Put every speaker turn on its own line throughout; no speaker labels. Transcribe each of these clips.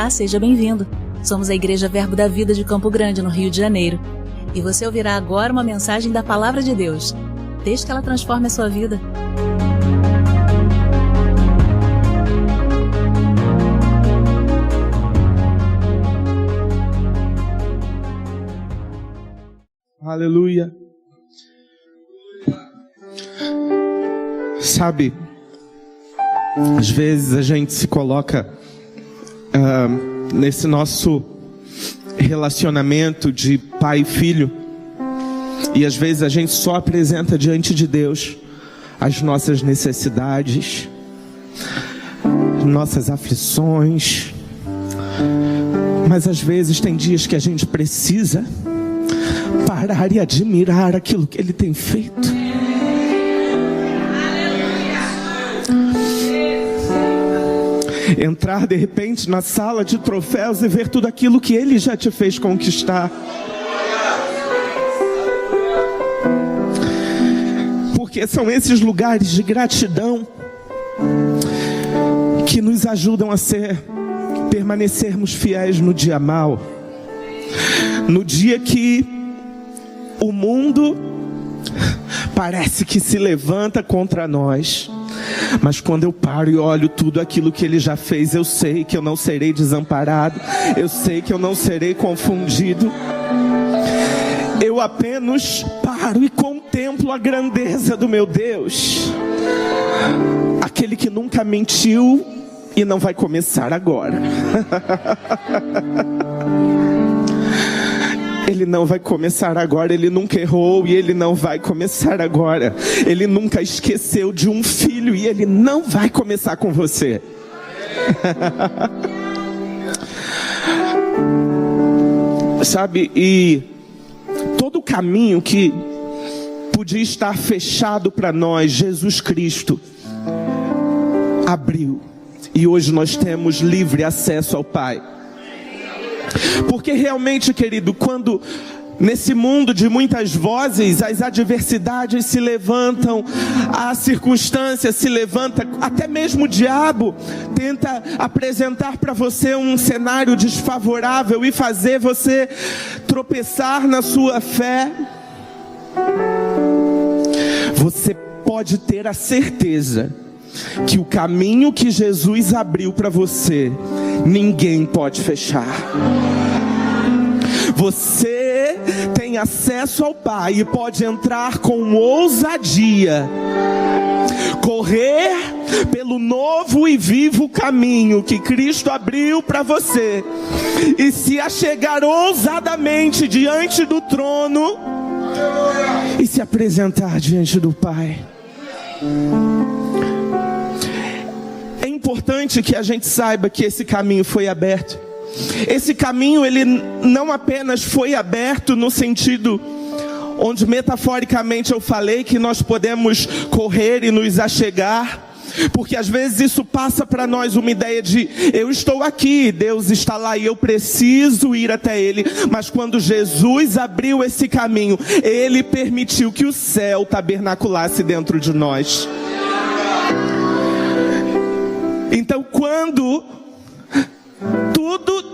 Olá, seja bem-vindo. Somos a Igreja Verbo da Vida de Campo Grande, no Rio de Janeiro. E você ouvirá agora uma mensagem da Palavra de Deus. Desde que ela transforme a sua vida.
Aleluia. Sabe, às vezes a gente se coloca nesse nosso relacionamento de pai e filho, e às vezes a gente só apresenta diante de Deus as nossas necessidades, nossas aflições, mas às vezes tem dias que a gente precisa parar e admirar aquilo que Ele tem feito. Entrar de repente na sala de troféus e ver tudo aquilo que Ele já te fez conquistar. Porque são esses lugares de gratidão que nos ajudam a permanecermos fiéis no dia mau. No dia que o mundo parece que se levanta contra nós, mas quando eu paro e olho tudo aquilo que Ele já fez, eu sei que eu não serei desamparado, eu sei que eu não serei confundido. Eu apenas paro e contemplo a grandeza do meu Deus, aquele que nunca mentiu e não vai começar agora. Ele não vai começar agora, Ele nunca errou e Ele não vai começar agora. Ele nunca esqueceu de um filho e Ele não vai começar com você. Sabe, e todo o caminho que podia estar fechado para nós, Jesus Cristo abriu. E hoje nós temos livre acesso ao Pai. Porque realmente, querido, quando nesse mundo de muitas vozes, as adversidades se levantam, a circunstância se levanta, até mesmo o diabo tenta apresentar para você um cenário desfavorável e fazer você tropeçar na sua fé, você pode ter a certeza que o caminho que Jesus abriu para você, ninguém pode fechar. Você tem acesso ao Pai e pode entrar com ousadia, correr pelo novo e vivo caminho que Cristo abriu para você, e se achegar ousadamente diante do trono e se apresentar diante do Pai. É importante que a gente saiba que esse caminho foi aberto. Esse caminho, ele não apenas foi aberto no sentido onde metaforicamente eu falei que nós podemos correr e nos achegar, porque às vezes isso passa para nós uma ideia de eu estou aqui, Deus está lá e eu preciso ir até Ele. Mas quando Jesus abriu esse caminho, Ele permitiu que o céu tabernaculasse dentro de nós. Então, quando tudo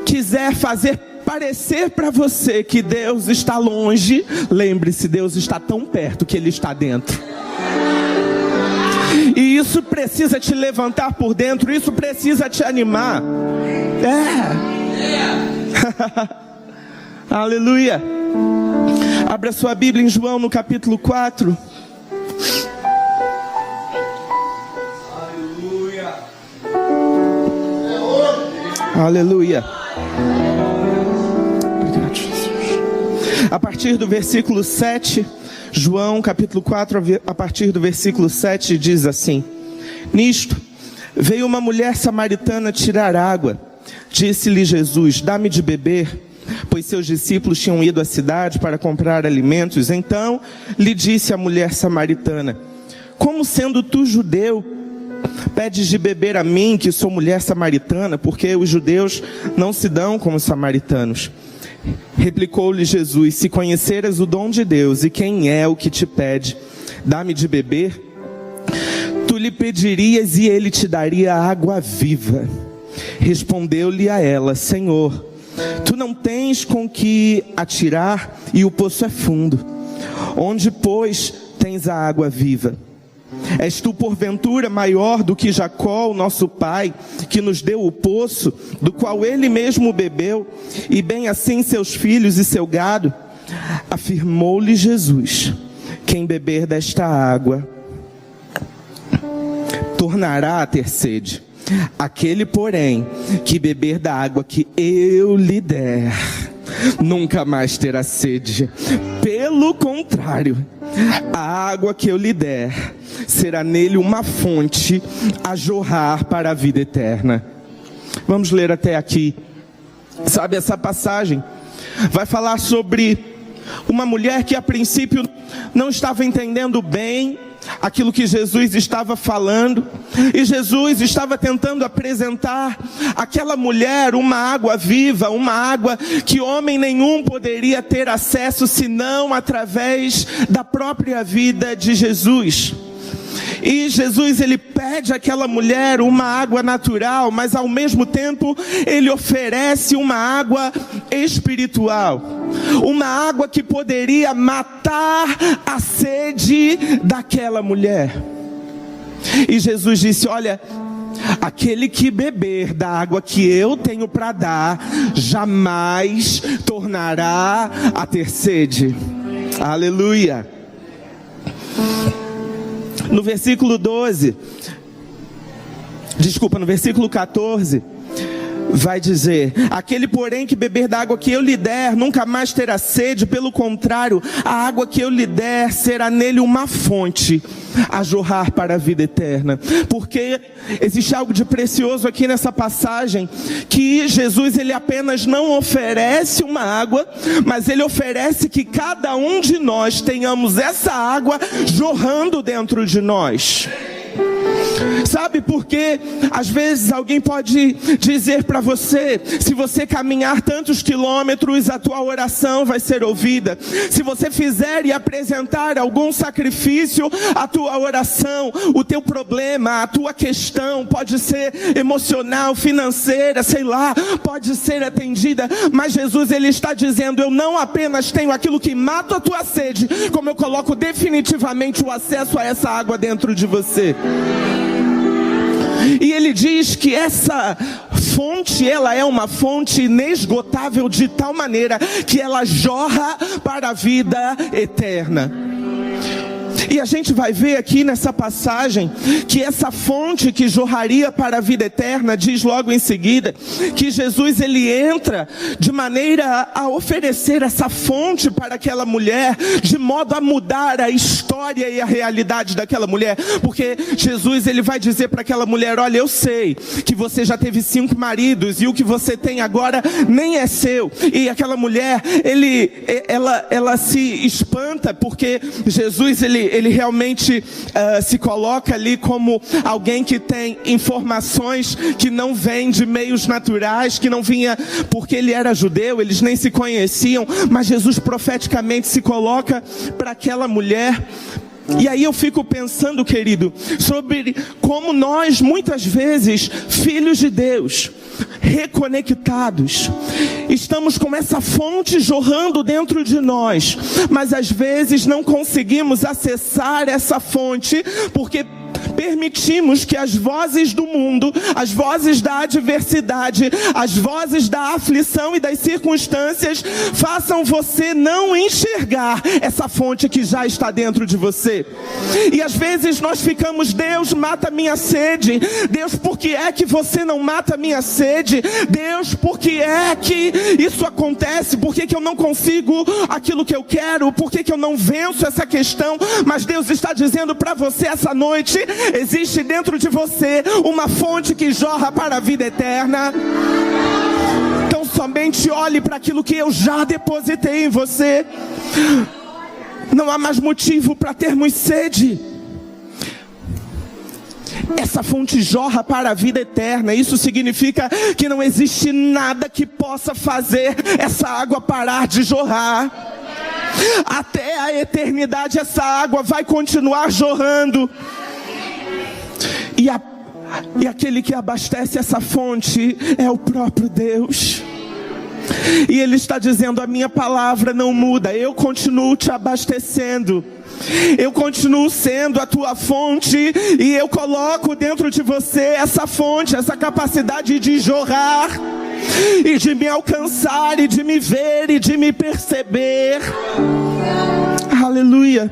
quiser fazer parecer para você que Deus está longe, lembre-se, Deus está tão perto que Ele está dentro. E isso precisa te levantar por dentro, isso precisa te animar. Aleluia. Abra sua Bíblia em João no capítulo 4. Aleluia. Obrigado, Jesus. A partir do versículo 7, João capítulo 4, a partir do versículo 7, diz assim: Nisto veio uma mulher samaritana tirar água. Disse-lhe Jesus: dá-me de beber, pois seus discípulos tinham ido à cidade para comprar alimentos. Então lhe disse a mulher samaritana: como sendo tu judeu, pedes de beber a mim, que sou mulher samaritana? Porque os judeus não se dão como os samaritanos. Replicou-lhe Jesus: se conheceras o dom de Deus e quem é o que te pede, dá-me de beber, tu lhe pedirias e ele te daria água viva. Respondeu-lhe a ela: Senhor, tu não tens com que atirar e o poço é fundo. Onde, pois, tens a água viva? És tu porventura maior do que Jacó, o nosso pai, que nos deu o poço, do qual ele mesmo bebeu, e bem assim seus filhos e seu gado? Afirmou-lhe Jesus: quem beber desta água tornará a ter sede. Aquele, porém, que beber da água que eu lhe der, nunca mais terá sede. Pelo contrário, a água que eu lhe der será nele uma fonte a jorrar para a vida eterna. Vamos ler até aqui. Sabe, essa passagem vai falar sobre uma mulher que a princípio não estava entendendo bem aquilo que Jesus estava falando, e Jesus estava tentando apresentar àquela mulher uma água viva, uma água que homem nenhum poderia ter acesso senão através da própria vida de Jesus. E Jesus, ele pede àquela mulher uma água natural, mas ao mesmo tempo ele oferece uma água espiritual, uma água que poderia matar a sede daquela mulher. E Jesus disse: olha, aquele que beber da água que eu tenho para dar, jamais tornará a ter sede. Aleluia. No versículo 14, vai dizer: aquele, porém, que beber da água que eu lhe der, nunca mais terá sede. Pelo contrário, a água que eu lhe der será nele uma fonte a jorrar para a vida eterna. Porque existe algo de precioso aqui nessa passagem, que Jesus, ele apenas não oferece uma água, mas ele oferece que cada um de nós tenhamos essa água jorrando dentro de nós. Sabe, porque às vezes alguém pode dizer para você: se você caminhar tantos quilômetros, a tua oração vai ser ouvida. Se você fizer e apresentar algum sacrifício, a tua oração, o teu problema, a tua questão pode ser emocional, financeira, sei lá, pode ser atendida. Mas Jesus, ele está dizendo: eu não apenas tenho aquilo que mata a tua sede, como eu coloco definitivamente o acesso a essa água dentro de você. E ele diz que essa fonte, ela é uma fonte inesgotável, de tal maneira que ela jorra para a vida eterna. E a gente vai ver aqui nessa passagem que essa fonte que jorraria para a vida eterna, diz logo em seguida que Jesus, ele entra de maneira a oferecer essa fonte para aquela mulher, de modo a mudar a história e a realidade daquela mulher. Porque Jesus, ele vai dizer para aquela mulher: olha, eu sei que você já teve 5 maridos e o que você tem agora nem é seu. E aquela mulher, ela se espanta, porque Jesus, ele realmente se coloca ali como alguém que tem informações que não vêm de meios naturais, que não vinha porque ele era judeu, eles nem se conheciam, mas Jesus profeticamente se coloca para aquela mulher. E aí eu fico pensando, querido, sobre como nós, muitas vezes, filhos de Deus, reconectados, estamos com essa fonte jorrando dentro de nós, mas às vezes não conseguimos acessar essa fonte, porque permitimos que as vozes do mundo, as vozes da adversidade, as vozes da aflição e das circunstâncias façam você não enxergar essa fonte que já está dentro de você. E às vezes nós ficamos: Deus, mata a minha sede. Deus, por que é que você não mata a minha sede? Deus, por que é que isso acontece? Por que eu não consigo aquilo que eu quero? Por que eu não venço essa questão? Mas Deus está dizendo para você essa noite: existe dentro de você uma fonte que jorra para a vida eterna. Então somente olhe para aquilo que eu já depositei em você. Não há mais motivo para termos sede. Essa fonte jorra para a vida eterna. Isso significa que não existe nada que possa fazer essa água parar de jorrar. Até a eternidade essa água vai continuar jorrando. E E aquele que abastece essa fonte é o próprio Deus. E Ele está dizendo: a minha palavra não muda, eu continuo te abastecendo. Eu continuo sendo a tua fonte, e eu coloco dentro de você essa fonte, essa capacidade de jorrar, e de me alcançar, e de me ver, e de me perceber. Aleluia.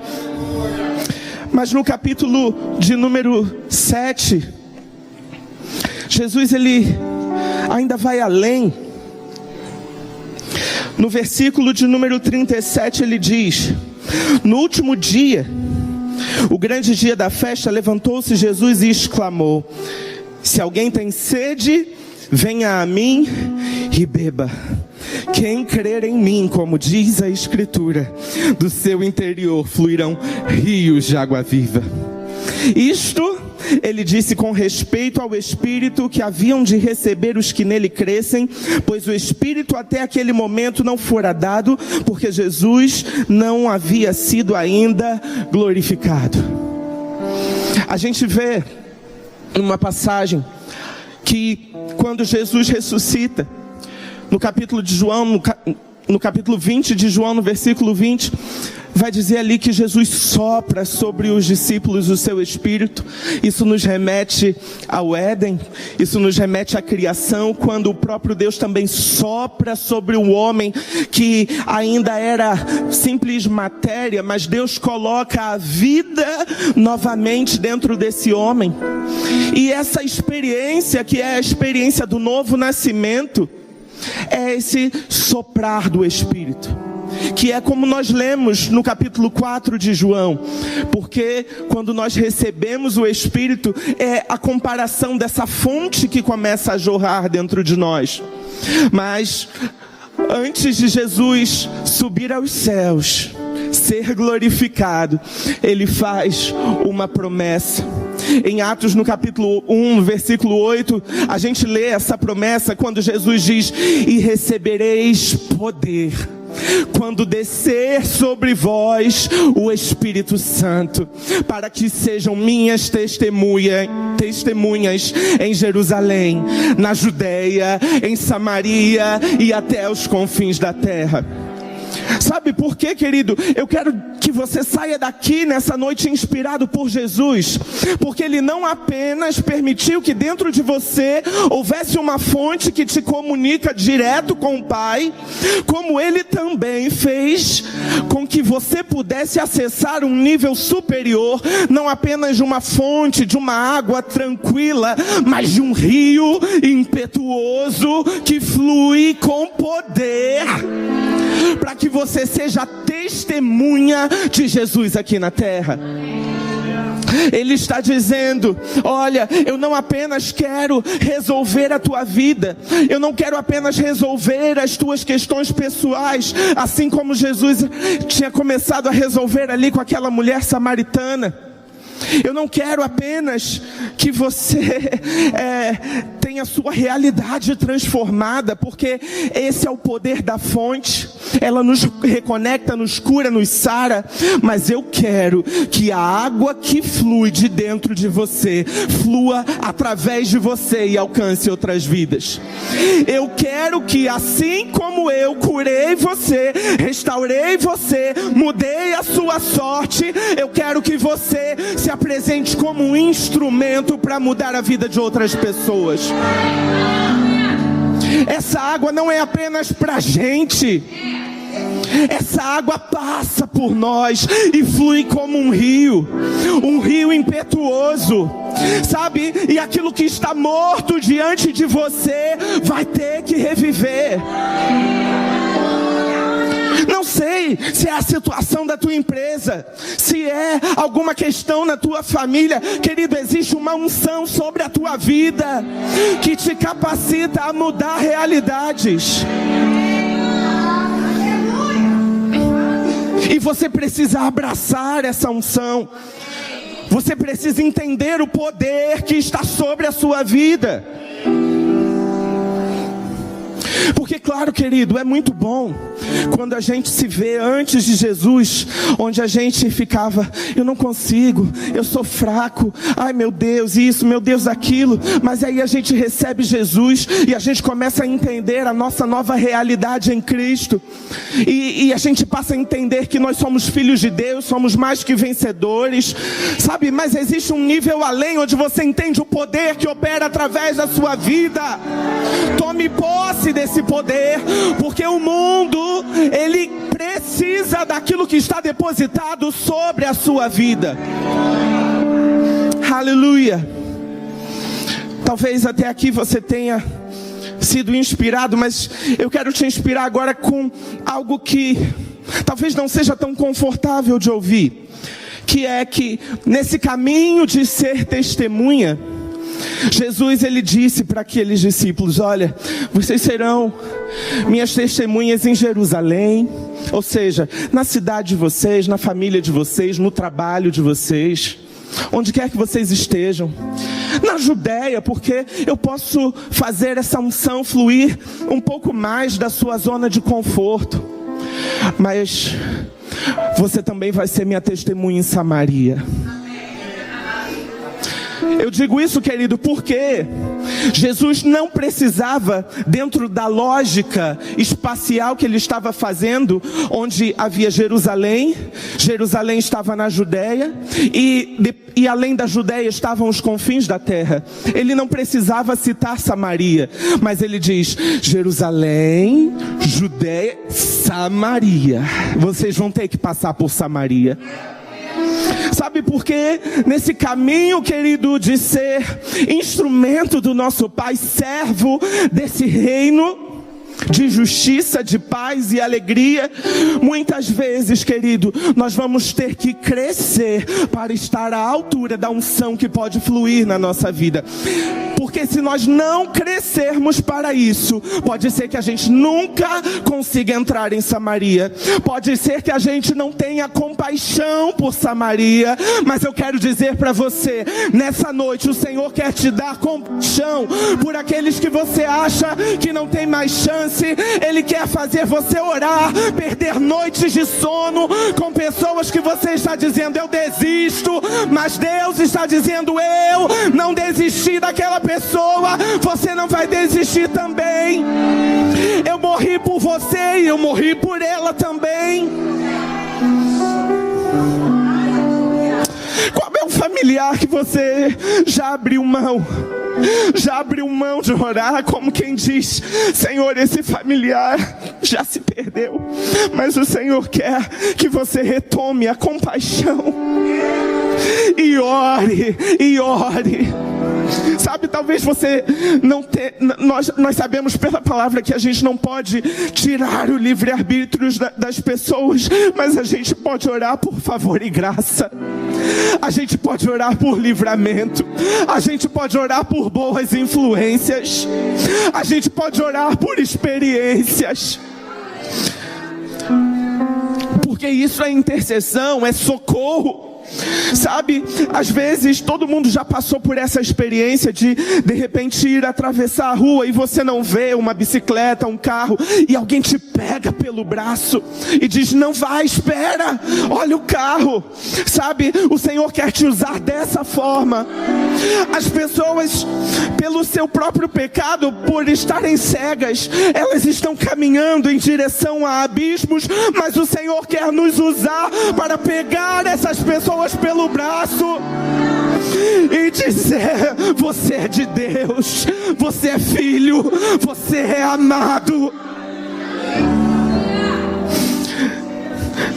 Mas no capítulo de número 7, Jesus ele ainda vai além. No versículo de número 37 ele diz: no último dia, o grande dia da festa, levantou-se Jesus e exclamou: se alguém tem sede, venha a mim e beba. Quem crer em mim, como diz a Escritura, do seu interior fluirão rios de água viva. Isto ele disse com respeito ao Espírito que haviam de receber os que nele crescem, pois o Espírito até aquele momento não fora dado, porque Jesus não havia sido ainda glorificado. A gente vê numa passagem que quando Jesus ressuscita, no capítulo de João, no capítulo 20 de João, no versículo 20, vai dizer ali que Jesus sopra sobre os discípulos o seu Espírito. Isso nos remete ao Éden, isso nos remete à criação, quando o próprio Deus também sopra sobre o homem, que ainda era simples matéria, mas Deus coloca a vida novamente dentro desse homem. E essa experiência, que é a experiência do novo nascimento, é esse soprar do Espírito, que é como nós lemos no capítulo 4 de João, porque quando nós recebemos o Espírito, é a comparação dessa fonte que começa a jorrar dentro de nós. Mas antes de Jesus subir aos céus, ser glorificado, Ele faz uma promessa. Em Atos, no capítulo 1, versículo 8, a gente lê essa promessa quando Jesus diz: e recebereis poder quando descer sobre vós o Espírito Santo, para que sejam minhas testemunhas em Jerusalém, na Judeia, em Samaria e até os confins da terra. Sabe por quê, querido? Eu quero que você saia daqui nessa noite inspirado por Jesus, porque Ele não apenas permitiu que dentro de você houvesse uma fonte que te comunica direto com o Pai, como Ele também fez com que você pudesse acessar um nível superior, não apenas de uma fonte, de uma água tranquila, mas de um rio impetuoso que flui com poder, para que você seja testemunha de Jesus aqui na terra. Ele está dizendo: olha, eu não apenas quero resolver a tua vida, eu não quero apenas resolver as tuas questões pessoais, assim como Jesus tinha começado a resolver ali com aquela mulher samaritana. Eu não quero apenas que você tenha sua realidade transformada, porque esse é o poder da fonte. Ela nos reconecta, nos cura, nos sara. Mas eu quero que a água que flui de dentro de você flua através de você e alcance outras vidas. Eu quero que, assim como eu curei você, restaurei você, mudei a sua sorte, eu quero que você se apresente como um instrumento para mudar a vida de outras pessoas. Essa água não é apenas para a gente. Essa água passa por nós e flui como um rio impetuoso, sabe? E aquilo que está morto diante de você vai ter que reviver. Não sei se é a situação da tua empresa, se é alguma questão na tua família. Querido, existe uma unção sobre a tua vida que te capacita a mudar realidades. E você precisa abraçar essa unção. Você precisa entender o poder que está sobre a sua vida. Porque, claro, querido, é muito bom quando a gente se vê antes de Jesus, onde a gente ficava, eu não consigo, eu sou fraco, ai meu Deus isso, meu Deus aquilo, mas aí a gente recebe Jesus e a gente começa a entender a nossa nova realidade em Cristo, e a gente passa a entender que nós somos filhos de Deus, somos mais que vencedores, sabe? Mas existe um nível além, onde você entende o poder que opera através da sua vida. Tome posse desse poder, porque o mundo, ele precisa daquilo que está depositado sobre a sua vida. Aleluia. Talvez até aqui você tenha sido inspirado, mas eu quero te inspirar agora com algo que talvez não seja tão confortável de ouvir, que é que nesse caminho de ser testemunha, Jesus, ele disse para aqueles discípulos: olha, vocês serão minhas testemunhas em Jerusalém, ou seja, na cidade de vocês, na família de vocês, no trabalho de vocês, onde quer que vocês estejam, na Judéia, porque eu posso fazer essa unção fluir um pouco mais da sua zona de conforto, mas você também vai ser minha testemunha em Samaria. Eu digo isso, querido, porque Jesus não precisava, dentro da lógica espacial que ele estava fazendo, onde havia Jerusalém, Jerusalém estava na Judéia, e além da Judéia estavam os confins da terra. Ele não precisava citar Samaria, mas ele diz: Jerusalém, Judéia, Samaria. Vocês vão ter que passar por Samaria. Sabe por quê? Nesse caminho, querido, de ser instrumento do nosso Pai, servo desse reino de justiça, de paz e alegria, muitas vezes, querido, nós vamos ter que crescer para estar à altura da unção que pode fluir na nossa vida. Porque se nós não crescermos para isso, pode ser que a gente nunca consiga entrar em Samaria. Pode ser que a gente não tenha compaixão por Samaria. Mas eu quero dizer para você, nessa noite, o Senhor quer te dar compaixão por aqueles que você acha que não tem mais chance. Ele quer fazer você orar, perder noites de sono com pessoas que você está dizendo: eu desisto. Mas Deus está dizendo: eu não desisti daquela pessoa, você não vai desistir também. Eu morri por você e eu morri por ela também. Qual é o familiar que você já abriu mão? Já abriu mão de orar, como quem diz: Senhor, esse familiar já se perdeu, mas o Senhor quer que você retome a compaixão e ore, e ore. Sabe, talvez você não tenha, nós sabemos pela palavra que a gente não pode tirar o livre-arbítrio das pessoas, mas a gente pode orar por favor e graça. A gente pode orar por livramento. A gente pode orar por boas influências. A gente pode orar por experiências. Porque isso é intercessão, é socorro. Sabe, às vezes todo mundo já passou por essa experiência de repente ir atravessar a rua e você não vê uma bicicleta, um carro, e alguém te pega pelo braço e diz: não vai, espera, olha o carro. Sabe, o Senhor quer te usar dessa forma. As pessoas, pelo seu próprio pecado, por estarem cegas, elas estão caminhando em direção a abismos, mas o Senhor quer nos usar para pegar essas pessoas pelo braço e dizer: você é de Deus, você é filho, você é amado.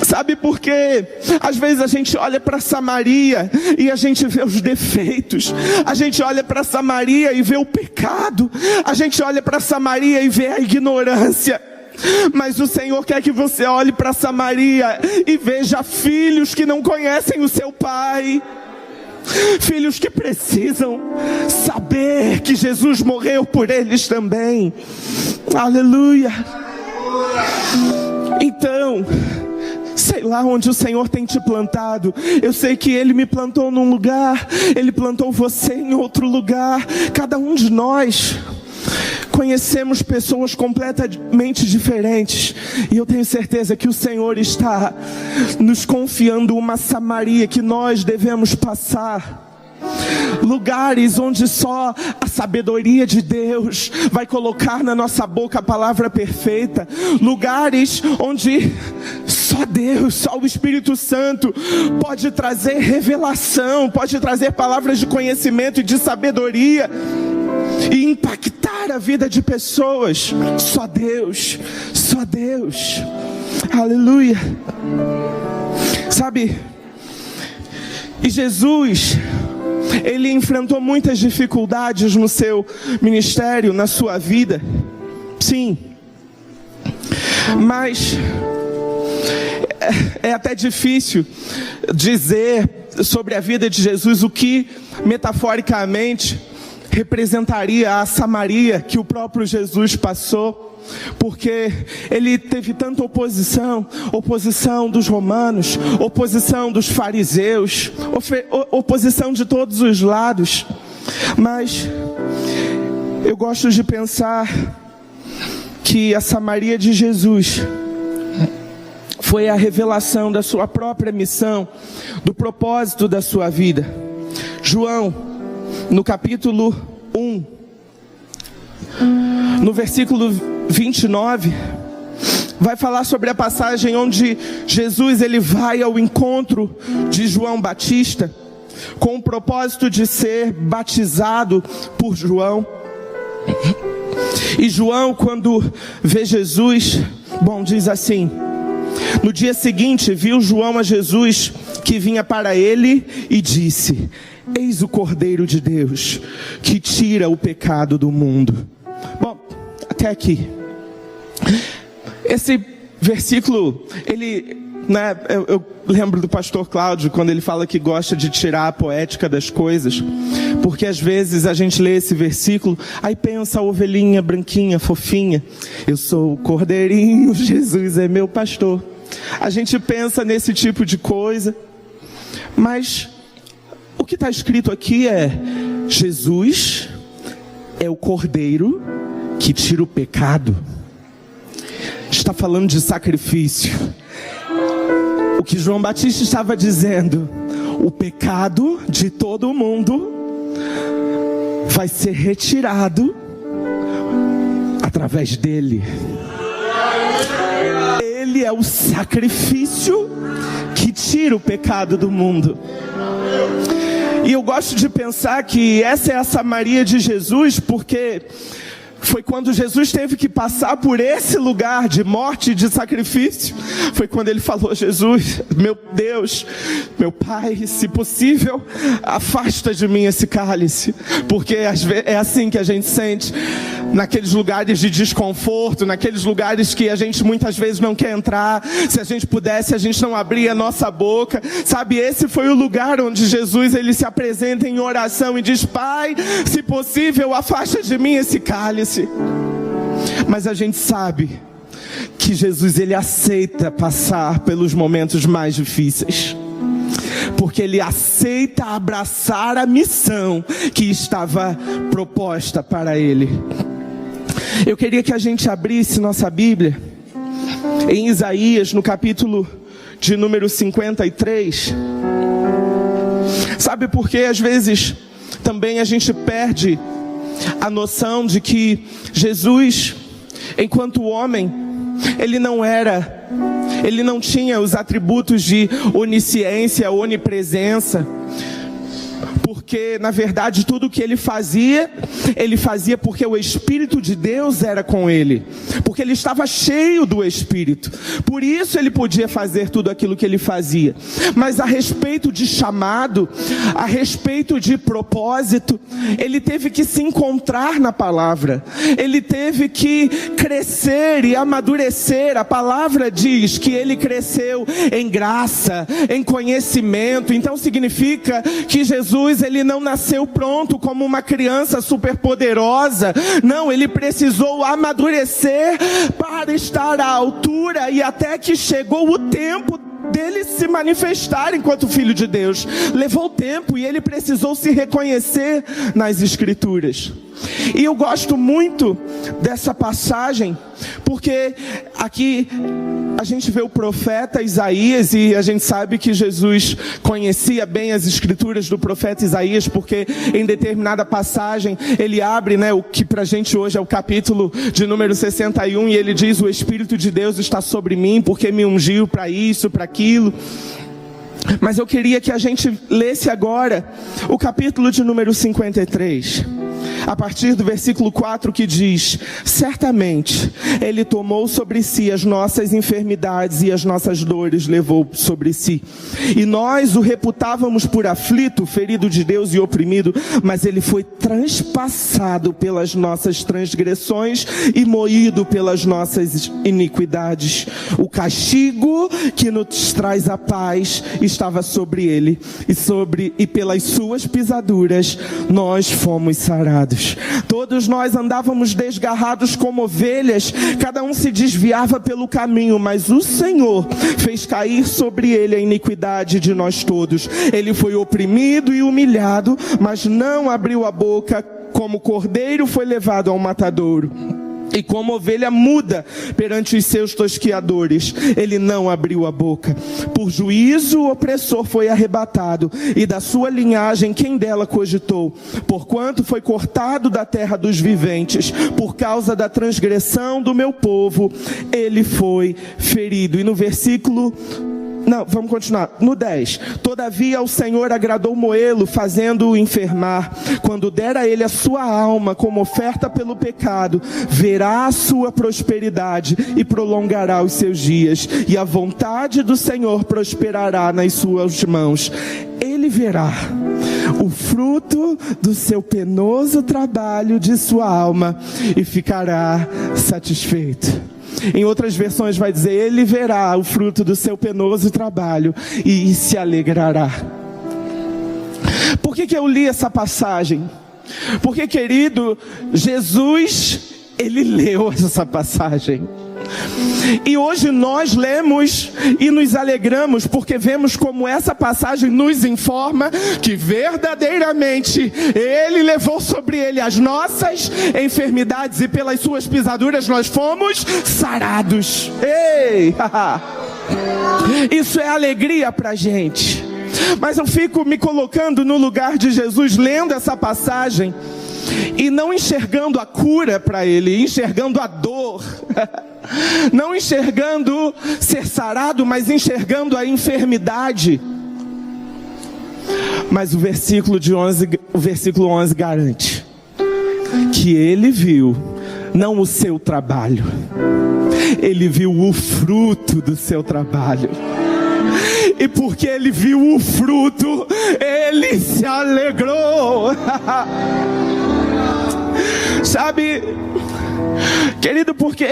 Sabe por quê? Às vezes a gente olha para Samaria e a gente vê os defeitos. A gente olha para Samaria e vê o pecado. A gente olha para Samaria e vê a ignorância. Mas o Senhor quer que você olhe para Samaria e veja filhos que não conhecem o seu pai. Filhos que precisam saber que Jesus morreu por eles também. Aleluia. Então, sei lá onde o Senhor tem te plantado. Eu sei que Ele me plantou num lugar, Ele plantou você em outro lugar. Cada um de nós, conhecemos pessoas completamente diferentes. E eu tenho certeza que o Senhor está nos confiando uma Samaria que nós devemos passar. Lugares onde só a sabedoria de Deus vai colocar na nossa boca a palavra perfeita. Lugares onde só Deus, só o Espírito Santo pode trazer revelação, pode trazer palavras de conhecimento e de sabedoria e impactar a vida de pessoas. Só Deus, só Deus. Aleluia. Sabe, e Jesus, ele enfrentou muitas dificuldades no seu ministério, na sua vida. Sim. Mas é até difícil dizer sobre a vida de Jesus o que metaforicamente representaria a Samaria que o próprio Jesus passou, porque ele teve tanta oposição dos romanos, oposição dos fariseus, oposição de todos os lados. Mas eu gosto de pensar que a Samaria de Jesus foi a revelação da sua própria missão, do propósito da sua vida. João, no capítulo 1, no versículo 29, vai falar sobre a passagem onde Jesus ele vai ao encontro de João Batista, com o propósito de ser batizado por João. E João, quando vê Jesus, diz assim: no dia seguinte viu João a Jesus que vinha para ele e disse: eis o Cordeiro de Deus que tira o pecado do mundo. Até aqui. Esse versículo, eu lembro do pastor Cláudio, quando ele fala que gosta de tirar a poética das coisas, porque às vezes a gente lê esse versículo, aí pensa a ovelhinha branquinha, fofinha, eu sou o cordeirinho, Jesus é meu pastor. A gente pensa nesse tipo de coisa, mas o que está escrito aqui é: Jesus é o Cordeiro que tira o pecado. Está falando de sacrifício. O que João Batista estava dizendo: o pecado de todo mundo vai ser retirado através dele. Ele é o sacrifício que tira o pecado do mundo. E eu gosto de pensar que essa é a Samaria de Jesus, porque foi quando Jesus teve que passar por esse lugar de morte e de sacrifício. Foi quando ele falou: Jesus, meu Deus, meu Pai, se possível, afasta de mim esse cálice. Porque é assim que a gente sente naqueles lugares de desconforto, naqueles lugares que a gente muitas vezes não quer entrar. Se a gente pudesse, a gente não abria a nossa boca. Sabe, esse foi o lugar onde Jesus ele se apresenta em oração e diz: Pai, se possível, afasta de mim esse cálice. Mas a gente sabe que Jesus ele aceita passar pelos momentos mais difíceis, porque ele aceita abraçar a missão que estava proposta para ele. Eu queria que a gente abrisse nossa Bíblia em Isaías, no capítulo de número 53. Sabe por que às vezes também a gente perde a noção de que Jesus, enquanto homem, ele não tinha os atributos de onisciência, onipresença, porque na verdade tudo que ele fazia porque o Espírito de Deus era com ele, porque ele estava cheio do Espírito, por isso ele podia fazer tudo aquilo que ele fazia. Mas a respeito de chamado, a respeito de propósito, ele teve que se encontrar na palavra, ele teve que crescer e amadurecer. A palavra diz que ele cresceu em graça, em conhecimento. Então significa que Jesus ele não nasceu pronto como uma criança super poderosa. Não, ele precisou amadurecer para estar à altura, e até que chegou o tempo dele se manifestar enquanto Filho de Deus. Levou tempo e ele precisou se reconhecer nas Escrituras. E eu gosto muito dessa passagem, porque aqui a gente vê o profeta Isaías, e a gente sabe que Jesus conhecia bem as escrituras do profeta Isaías, porque em determinada passagem ele abre, o que pra gente hoje é o capítulo de número 61, e ele diz: o Espírito de Deus está sobre mim, porque me ungiu para isso, para aquilo. Mas eu queria que a gente lesse agora o capítulo de número 53, a partir do versículo 4, que diz: certamente Ele tomou sobre si as nossas enfermidades e as nossas dores levou sobre si. E nós o reputávamos por aflito, ferido de Deus e oprimido, mas Ele foi transpassado pelas nossas transgressões e moído pelas nossas iniquidades. O castigo que nos traz a paz estava sobre Ele, e pelas suas pisaduras nós fomos sarados. Todos nós andávamos desgarrados como ovelhas, cada um se desviava pelo caminho, mas o Senhor fez cair sobre Ele a iniquidade de nós todos. Ele foi oprimido e humilhado, mas não abriu a boca. Como cordeiro foi levado ao matadouro, e como ovelha muda perante os seus tosquiadores, Ele não abriu a boca. Por juízo o opressor foi arrebatado, e da sua linhagem quem dela cogitou? Porquanto foi cortado da terra dos viventes, por causa da transgressão do meu povo, Ele foi ferido. E no versículo... vamos continuar. No 10. Todavia o Senhor agradou moê-lo, fazendo-o enfermar. Quando der a ele a sua alma como oferta pelo pecado, verá a sua prosperidade e prolongará os seus dias. E a vontade do Senhor prosperará nas suas mãos. Ele verá o fruto do seu penoso trabalho de sua alma e ficará satisfeito. Em outras versões vai dizer: ele verá o fruto do seu penoso trabalho e se alegrará. Por que eu li essa passagem? Porque, querido, Jesus, Ele leu essa passagem. E hoje nós lemos e nos alegramos, porque vemos como essa passagem nos informa que verdadeiramente Ele levou sobre Ele as nossas enfermidades, e pelas suas pisaduras nós fomos sarados. Ei! Isso é alegria pra gente. Mas eu fico me colocando no lugar de Jesus, lendo essa passagem e não enxergando a cura para Ele, enxergando a dor. Não enxergando ser sarado, mas enxergando a enfermidade. Mas o versículo 11 garante que Ele viu não o seu trabalho, Ele viu o fruto do seu trabalho. E porque Ele viu o fruto, Ele se alegrou. Sabe, querido, porque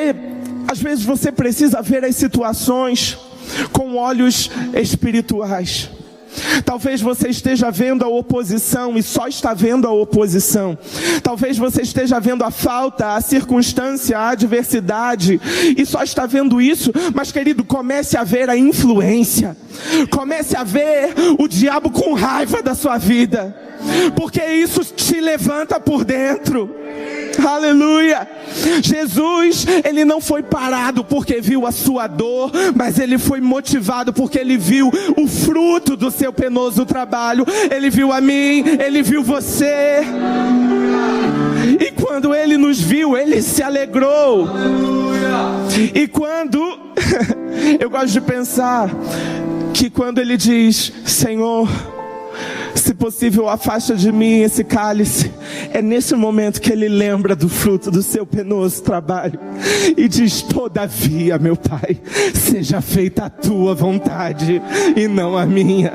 às vezes você precisa ver as situações com olhos espirituais. Talvez você esteja vendo a oposição e só está vendo a oposição. Talvez você esteja vendo a falta, a circunstância, a adversidade e só está vendo isso. Mas, querido, comece a ver a influência. Comece a ver o diabo com raiva da sua vida, porque isso te levanta por dentro. Aleluia! Jesus, Ele não foi parado porque viu a sua dor, mas Ele foi motivado porque Ele viu o fruto do seu penoso trabalho. Ele viu a mim, Ele viu você. E quando Ele nos viu, Ele se alegrou. E quando... eu gosto de pensar que quando Ele diz: Senhor, se possível, afasta de mim esse cálice, é nesse momento que Ele lembra do fruto do seu penoso trabalho e diz: todavia, meu Pai, seja feita a tua vontade e não a minha.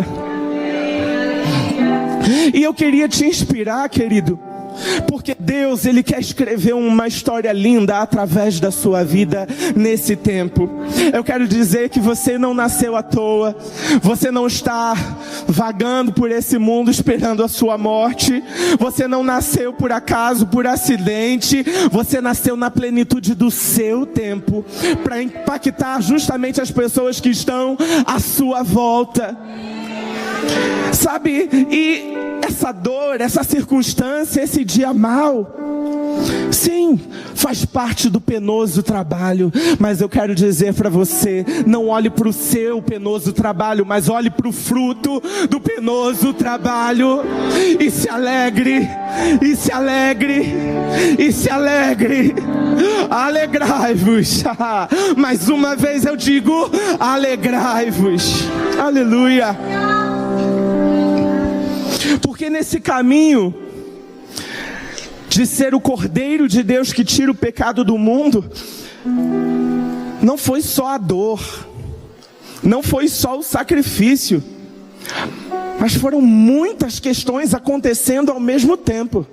E eu queria te inspirar, querido, porque Deus, Ele quer escrever uma história linda através da sua vida nesse tempo. Eu quero dizer que você não nasceu à toa. Você não está vagando por esse mundo esperando a sua morte. Você não nasceu por acaso, por acidente. Você nasceu na plenitude do seu tempo, para impactar justamente as pessoas que estão à sua volta. Sabe, e essa dor, essa circunstância, esse dia mau, Sim, faz parte do penoso trabalho, mas eu quero dizer para você, não olhe para o seu penoso trabalho, mas olhe para o fruto do penoso trabalho, e se alegre, e se alegre, e se alegre, alegrai-vos, mais uma vez eu digo, alegrai-vos, aleluia, porque nesse caminho de ser o Cordeiro de Deus que tira o pecado do mundo, não foi só a dor, não foi só o sacrifício, mas foram muitas questões acontecendo ao mesmo tempo.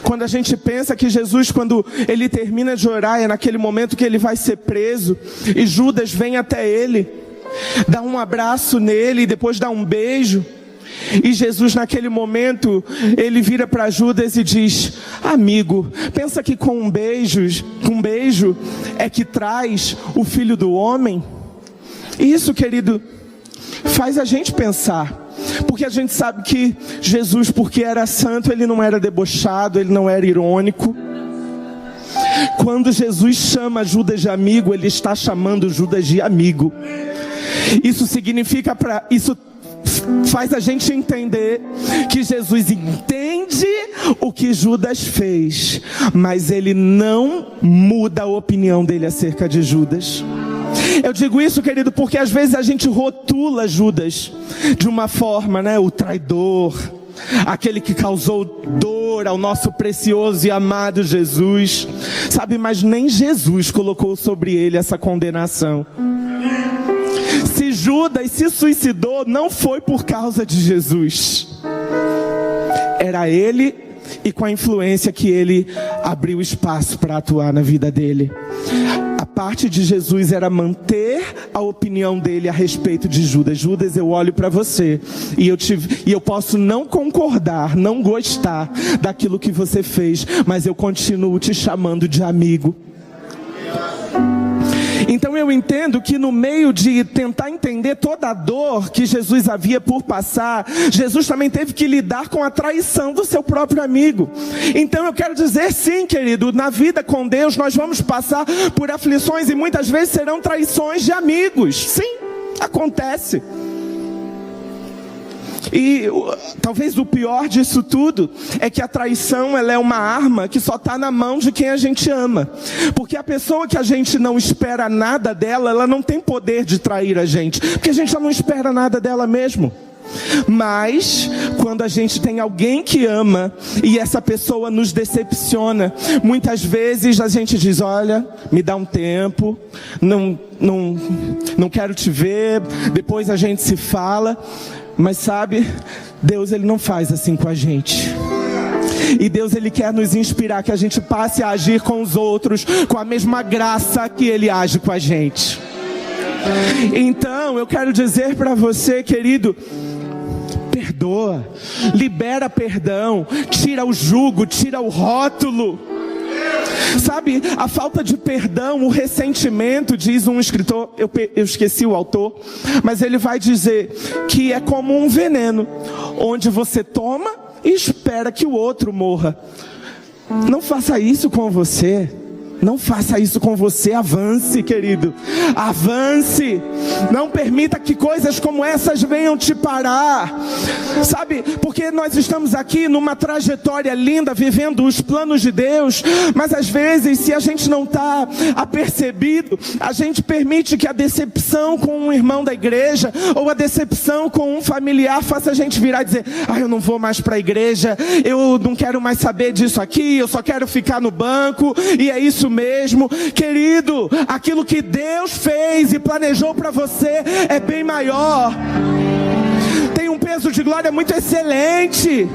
Quando a gente pensa que Jesus, quando ele termina de orar, é naquele momento que ele vai ser preso, e Judas vem até ele, dá um abraço nele, e depois dá um beijo, e Jesus naquele momento, ele vira para Judas e diz: amigo, pensa que com um beijo é que traz o Filho do Homem? E isso, querido, faz a gente pensar, porque a gente sabe que Jesus, porque era santo, ele não era debochado, ele não era irônico. Quando Jesus chama Judas de amigo, ele está chamando Judas de amigo. Isso significa isso faz a gente entender que Jesus entende o que Judas fez, mas ele não muda a opinião dele acerca de Judas. Eu digo isso, querido, porque às vezes a gente rotula Judas de uma forma, né? O traidor, aquele que causou dor ao nosso precioso e amado Jesus, sabe, mas nem Jesus colocou sobre ele essa condenação. Se Judas se suicidou, não foi por causa de Jesus, era ele e com a influência que ele abriu espaço para atuar na vida dele. A parte de Jesus era manter a opinião dele a respeito de Judas. Judas, eu olho para você e eu posso não concordar, não gostar daquilo que você fez, mas eu continuo te chamando de amigo. Então eu entendo que no meio de tentar entender toda a dor que Jesus havia por passar, Jesus também teve que lidar com a traição do seu próprio amigo. Então eu quero dizer, sim, querido, na vida com Deus nós vamos passar por aflições e muitas vezes serão traições de amigos. Sim, acontece. E talvez o pior disso tudo é que a traição, ela é uma arma que só está na mão de quem a gente ama. Porque a pessoa que a gente não espera nada dela, ela não tem poder de trair a gente, porque a gente já não espera nada dela mesmo. Mas quando a gente tem alguém que ama e essa pessoa nos decepciona, muitas vezes a gente diz: olha, me dá um tempo, não quero te ver, depois a gente se fala. Mas sabe, Deus, ele não faz assim com a gente. E Deus, ele quer nos inspirar que a gente passe a agir com os outros com a mesma graça que ele age com a gente. Então eu quero dizer para você, querido, perdoa, libera perdão, tira o jugo, tira o rótulo. Sabe, a falta de perdão, o ressentimento, diz um escritor, eu esqueci o autor, mas ele vai dizer que é como um veneno, onde você toma e espera que o outro morra. Não faça isso com você. Não faça isso com você, avance, querido, avance, não permita que coisas como essas venham te parar, sabe, porque nós estamos aqui numa trajetória linda, vivendo os planos de Deus, mas às vezes, se a gente não está apercebido, a gente permite que a decepção com um irmão da igreja, ou a decepção com um familiar, faça a gente virar e dizer: eu não vou mais para a igreja, eu não quero mais saber disso aqui, eu só quero ficar no banco, e é isso mesmo. Querido, aquilo que Deus fez e planejou para você é bem maior, tem um peso de glória muito excelente.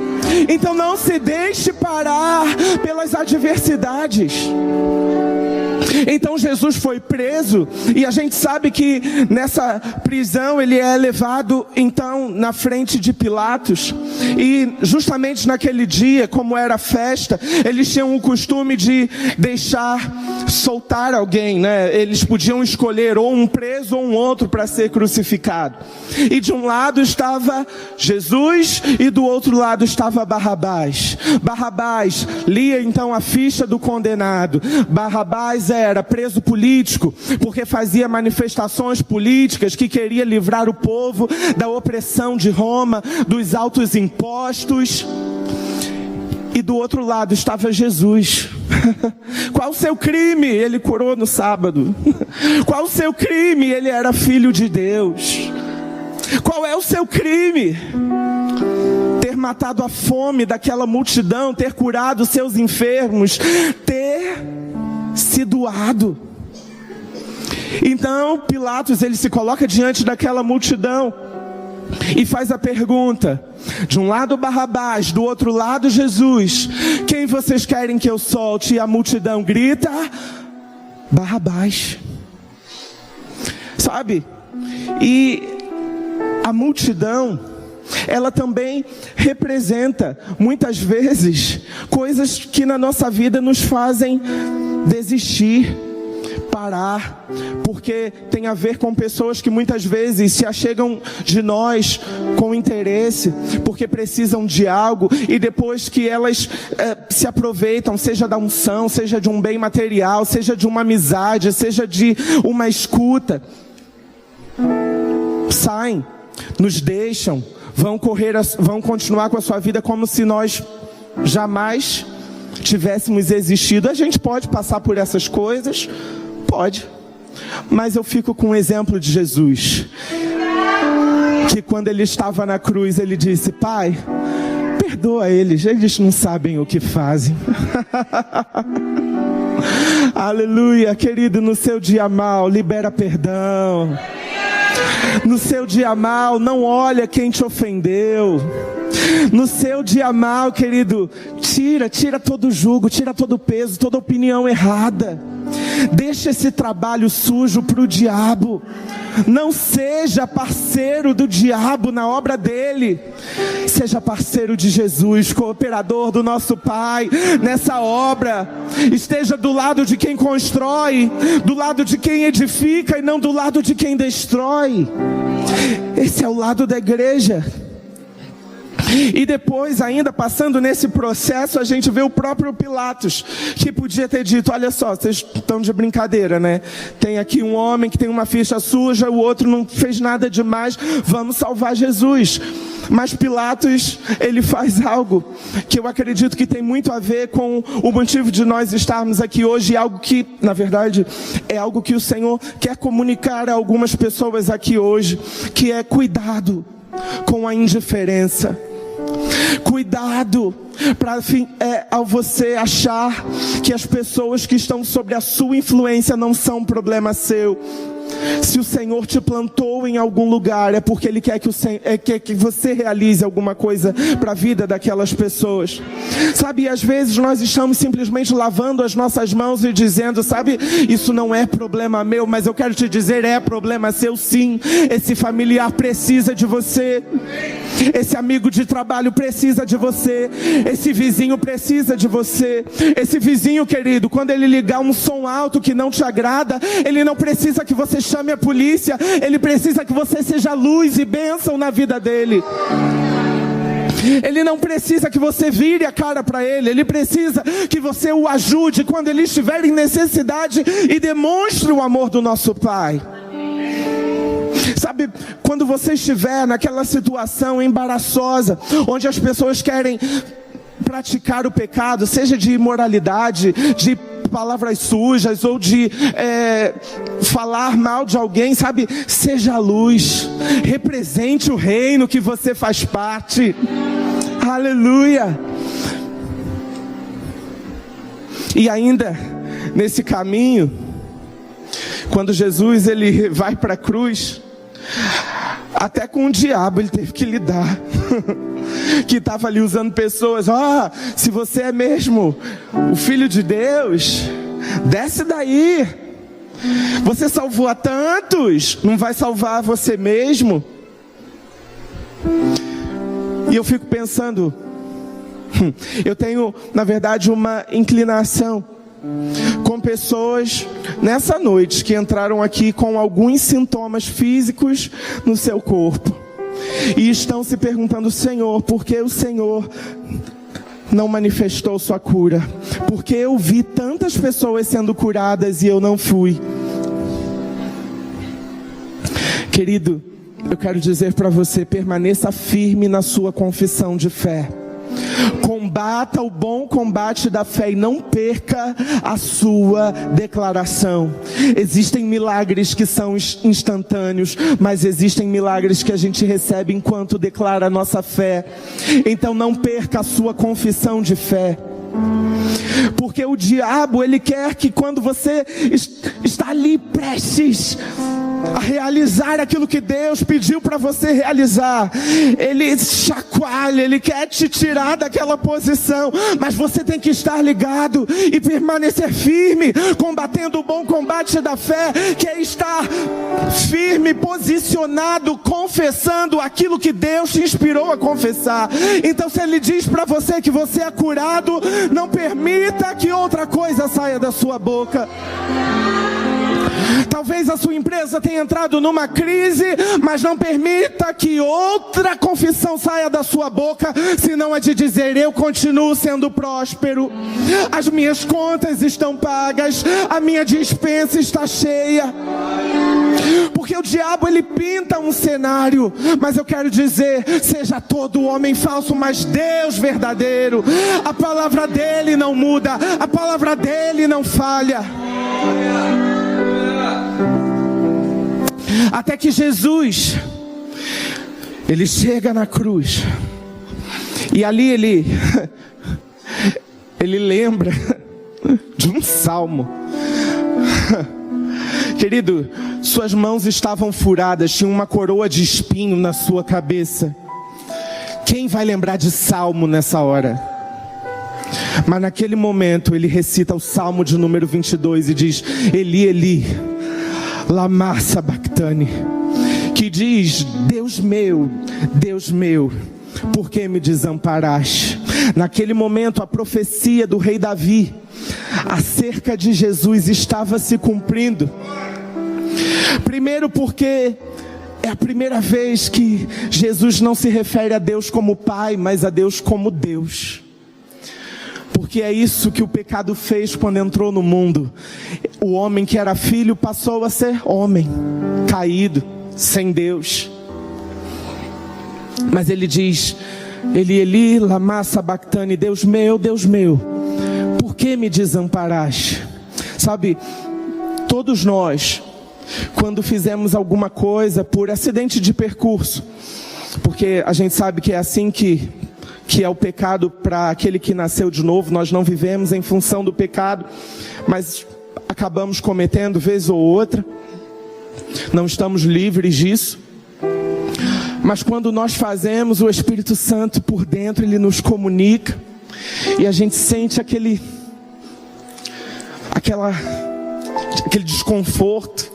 Então não se deixe parar pelas adversidades. Então Jesus foi preso, e a gente sabe que nessa prisão ele é levado então na frente de Pilatos. E justamente naquele dia, como era festa, eles tinham o costume de deixar soltar alguém, né? Eles podiam escolher ou um preso ou um outro para ser crucificado. E de um lado estava Jesus e do outro lado estava Barrabás. Barrabás lia então a ficha do condenado. Barrabás era preso político, porque fazia manifestações políticas, que queria livrar o povo da opressão de Roma, dos altos impostos. E do outro lado estava Jesus. Qual o seu crime? Ele curou no sábado. Qual o seu crime? Ele era filho de Deus. Qual é o seu crime? Ter matado a fome daquela multidão, ter curado seus enfermos, ter se doado. Então Pilatos, ele se coloca diante daquela multidão e faz a pergunta: de um lado Barrabás, do outro lado Jesus, quem vocês querem que eu solte? E a multidão grita: Barrabás. Sabe? E a multidão, ela também representa muitas vezes coisas que na nossa vida nos fazem desistir, parar, porque tem a ver com pessoas que muitas vezes se achegam de nós com interesse, porque precisam de algo, e depois que elas se aproveitam, seja da unção, seja de um bem material, seja de uma amizade, seja de uma escuta, saem, nos deixam, vão continuar com a sua vida como se nós jamais tivéssemos existido. A gente pode passar por essas coisas, pode, mas eu fico com o exemplo de Jesus, que quando ele estava na cruz, ele disse: Pai, perdoa eles não sabem o que fazem. Aleluia, querido, no seu dia mal, libera perdão. No seu dia mal, não olha quem te ofendeu. No seu dia mal, querido, tira todo o jugo, tira todo o peso, toda opinião errada. Deixa esse trabalho sujo para o diabo. Não seja parceiro do diabo na obra dele. Seja parceiro de Jesus, cooperador do nosso Pai nessa obra. Esteja do lado de quem constrói, do lado de quem edifica e não do lado de quem destrói. Esse é o lado da igreja. E depois, ainda passando nesse processo, a gente vê o próprio Pilatos, que podia ter dito: olha só, vocês estão de brincadeira, né? Tem aqui um homem que tem uma ficha suja, o outro não fez nada demais, vamos salvar Jesus. Mas Pilatos, ele faz algo que eu acredito que tem muito a ver com o motivo de nós estarmos aqui hoje, algo que, na verdade, é algo que o Senhor quer comunicar a algumas pessoas aqui hoje, que é cuidado com a indiferença. Cuidado ao você achar que as pessoas que estão sob a sua influência não são um problema seu. Se o Senhor te plantou em algum lugar, é porque Ele quer que você realize alguma coisa para a vida daquelas pessoas. Sabe, às vezes nós estamos simplesmente lavando as nossas mãos e dizendo: sabe, isso não é problema meu, mas eu quero te dizer, é problema seu sim. Esse familiar precisa de você. Esse amigo de trabalho precisa de você. Esse vizinho precisa de você. Esse vizinho, querido, quando ele ligar um som alto que não te agrada, ele não precisa que você chame a polícia. Ele precisa que você seja luz e bênção na vida dele. Ele não precisa que você vire a cara para ele. Ele precisa que você o ajude quando ele estiver em necessidade e demonstre o amor do nosso Pai. Sabe, quando você estiver naquela situação embaraçosa, onde as pessoas querem praticar o pecado, seja de imoralidade, de palavras sujas ou de falar mal de alguém, sabe, seja a luz, represente o reino que você faz parte. Aleluia. E ainda nesse caminho, quando Jesus ele vai para a cruz, até com o diabo ele teve que lidar. Que estava ali usando pessoas: se você é mesmo o Filho de Deus, Desce daí. Você salvou a tantos, não vai salvar você mesmo? E eu fico pensando, eu tenho, na verdade, uma inclinação com pessoas nessa noite que entraram aqui com alguns sintomas físicos no seu corpo e estão se perguntando: Senhor, por que o Senhor não manifestou sua cura? Porque eu vi tantas pessoas sendo curadas e eu não fui. Querido, eu quero dizer para você: permaneça firme na sua confissão de fé. Combata o bom combate da fé e não perca a sua declaração. Existem milagres que são instantâneos, mas existem milagres que a gente recebe enquanto declara a nossa fé. Então não perca a sua confissão de fé. Porque o diabo, ele quer que quando você está ali prestes a realizar aquilo que Deus pediu para você realizar, ele chacoalha, ele quer te tirar daquela posição, mas você tem que estar ligado e permanecer firme, combatendo o bom combate da fé, que é estar firme, posicionado, confessando aquilo que Deus te inspirou a confessar. Então, se ele diz para você que você é curado, não permita que outra coisa saia da sua boca. Talvez a sua empresa tenha entrado numa crise, mas não permita que outra confissão saia da sua boca, senão é de dizer: eu continuo sendo próspero, as minhas contas estão pagas, a minha despensa está cheia. Porque o diabo, ele pinta um cenário, mas eu quero dizer: seja todo homem falso, mas Deus verdadeiro. A palavra dele não muda, a palavra dele não falha. Até que Jesus, ele chega na cruz, e ali ele lembra de um salmo. Querido, suas mãos estavam furadas, tinha uma coroa de espinho na sua cabeça. Quem vai lembrar de salmo nessa hora? Mas naquele momento ele recita o salmo de número 22 e diz: Eli, Eli, lama sabachthani, que diz: Deus meu, por que me desamparaste? Naquele momento a profecia do rei Davi acerca de Jesus estava se cumprindo. Primeiro porque é a primeira vez que Jesus não se refere a Deus como Pai, mas a Deus como Deus. Porque é isso que o pecado fez quando entrou no mundo. O homem que era filho passou a ser homem, caído, sem Deus. Mas ele diz: Eli, Eli, lama sabachthani, Deus meu, por que me desamparaste? Sabe, todos nós, quando fizemos alguma coisa por acidente de percurso, porque a gente sabe que é assim que é o pecado para aquele que nasceu de novo. Nós não vivemos em função do pecado, mas acabamos cometendo vez ou outra, não estamos livres disso. Mas quando nós fazemos, o Espírito Santo por dentro, ele nos comunica, e a gente sente aquele desconforto,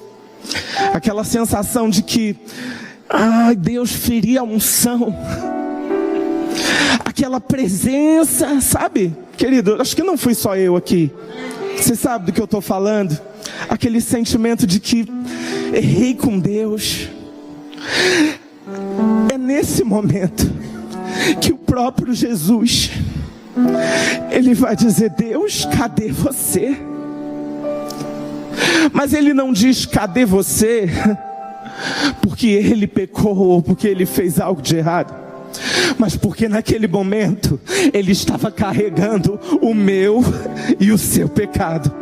aquela sensação de que Deus feria a unção, aquela presença, sabe? Querido, acho que não fui só eu aqui, você sabe do que eu estou falando, aquele sentimento de que errei com Deus. É nesse momento que o próprio Jesus, ele vai dizer: Deus, cadê você? Mas ele não diz cadê você porque ele pecou ou porque ele fez algo de errado, mas porque naquele momento ele estava carregando o meu e o seu pecado.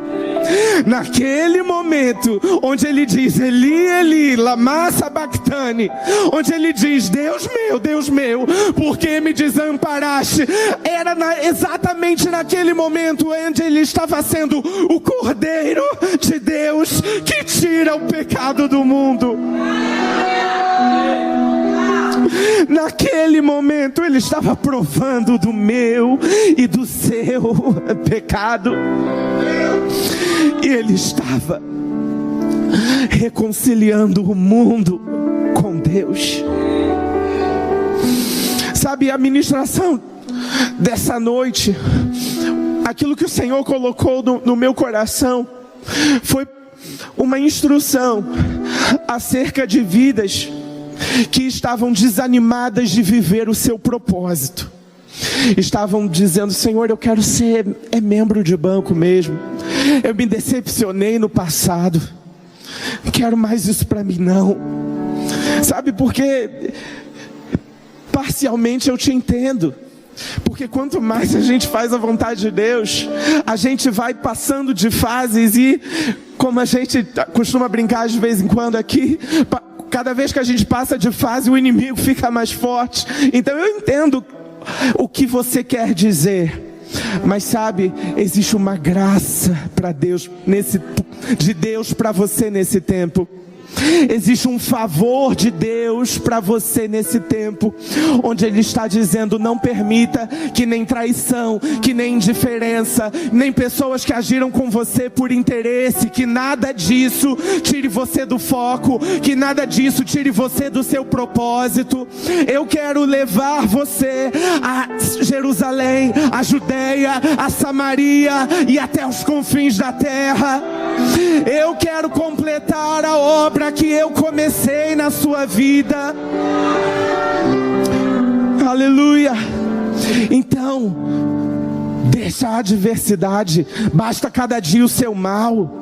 Naquele momento onde ele diz: Eli, Eli, lama sabachthani, onde ele diz: Deus meu, por que me desamparaste? Era exatamente naquele momento onde ele estava sendo o Cordeiro de Deus que tira o pecado do mundo. Naquele momento ele estava provando do meu e do seu pecado. E ele estava reconciliando o mundo com Deus. Sabe, a ministração dessa noite, aquilo que o Senhor colocou no meu coração, foi uma instrução acerca de vidas que estavam desanimadas de viver o seu propósito. Estavam dizendo: Senhor, eu quero ser membro de banco mesmo. Eu me decepcionei no passado. Não quero mais isso para mim não. Sabe, porque parcialmente eu te entendo. Porque quanto mais a gente faz a vontade de Deus, a gente vai passando de fases e, como a gente costuma brincar de vez em quando aqui, cada vez que a gente passa de fase, o inimigo fica mais forte. Então eu entendo o que você quer dizer. Mas sabe, existe uma graça de Deus para você nesse tempo. Existe um favor de Deus para você nesse tempo, onde Ele está dizendo: não permita que nem traição, que nem indiferença, nem pessoas que agiram com você por interesse, que nada disso tire você do foco, que nada disso tire você do seu propósito. Eu quero levar você a Jerusalém, a Judeia, a Samaria e até os confins da terra. Eu quero completar a obra que eu comecei na sua vida. Aleluia. Então, deixa a adversidade, basta cada dia o seu mal.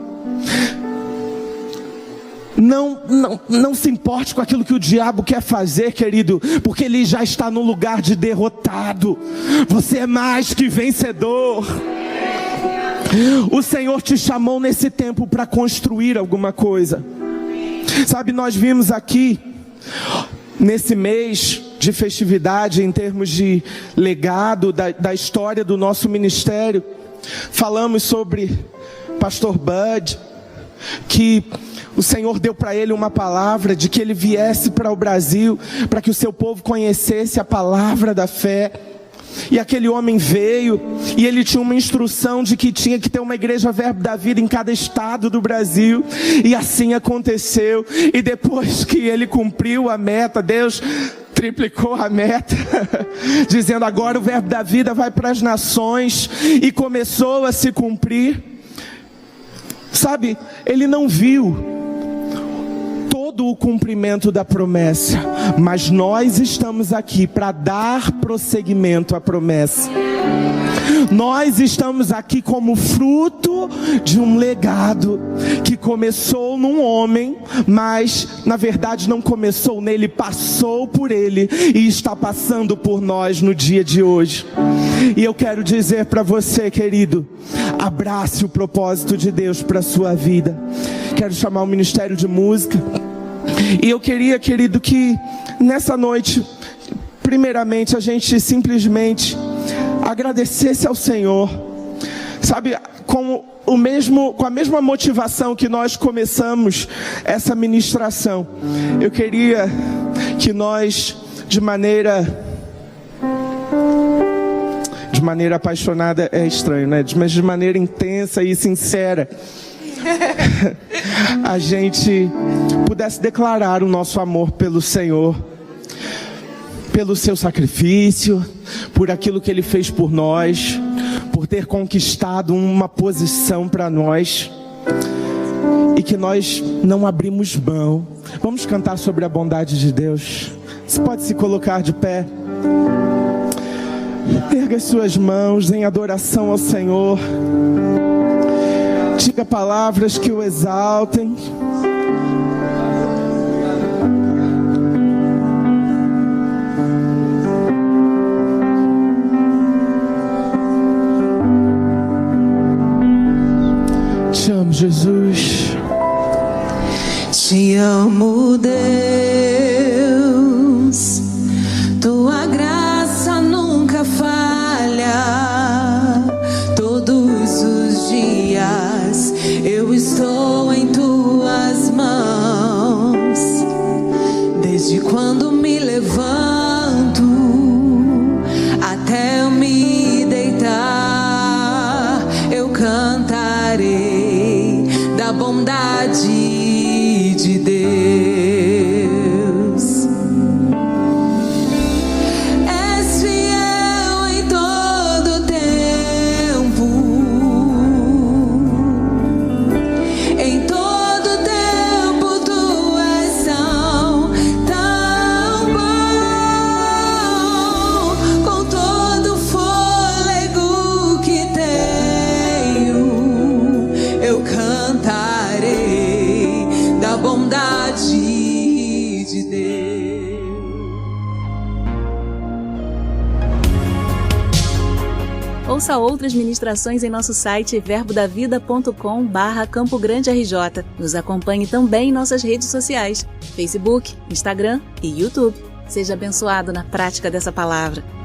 Não se importe com aquilo que o diabo quer fazer, querido, porque ele já está no lugar de derrotado. Você é mais que vencedor. O Senhor te chamou nesse tempo para construir alguma coisa. Sabe, nós vimos aqui, nesse mês de festividade, em termos de legado da história do nosso ministério, falamos sobre Pastor Bud, que o Senhor deu para ele uma palavra de que ele viesse para o Brasil, para que o seu povo conhecesse a palavra da fé. E aquele homem veio, e ele tinha uma instrução de que tinha que ter uma igreja Verbo da Vida em cada estado do Brasil. E assim aconteceu. E depois que ele cumpriu a meta, Deus triplicou a meta, dizendo: agora o Verbo da Vida vai para as nações. E começou a se cumprir. Sabe, ele não viu todo o cumprimento da promessa, mas nós estamos aqui para dar prosseguimento à promessa. Nós estamos aqui como fruto de um legado que começou num homem, mas na verdade não começou nele, passou por ele e está passando por nós no dia de hoje. E eu quero dizer para você, querido, abrace o propósito de Deus para a sua vida. Quero chamar o Ministério de Música. E eu queria, querido, que nessa noite, primeiramente, a gente simplesmente agradecesse ao Senhor. Sabe, com a mesma motivação que nós começamos essa ministração. Eu queria que nós, de maneira apaixonada, é estranho, né? Mas de maneira intensa e sincera, a gente pudesse declarar o nosso amor pelo Senhor, pelo seu sacrifício, por aquilo que Ele fez por nós, por ter conquistado uma posição para nós, e que nós não abrimos mão. Vamos cantar sobre a bondade de Deus. Você pode se colocar de pé. Erga as suas mãos em adoração ao Senhor. Diga palavras que o exaltem. Te amo, Jesus.
Te amo, Deus. Tua graça nunca falha. Todos os dias eu estou em tuas mãos. Desde quando me levanto até eu me deitar, eu cantarei
ouça outras ministrações em nosso site verbodavida.com/Campo Grande RJ. Nos acompanhe também em nossas redes sociais, Facebook, Instagram e YouTube. Seja abençoado na prática dessa palavra.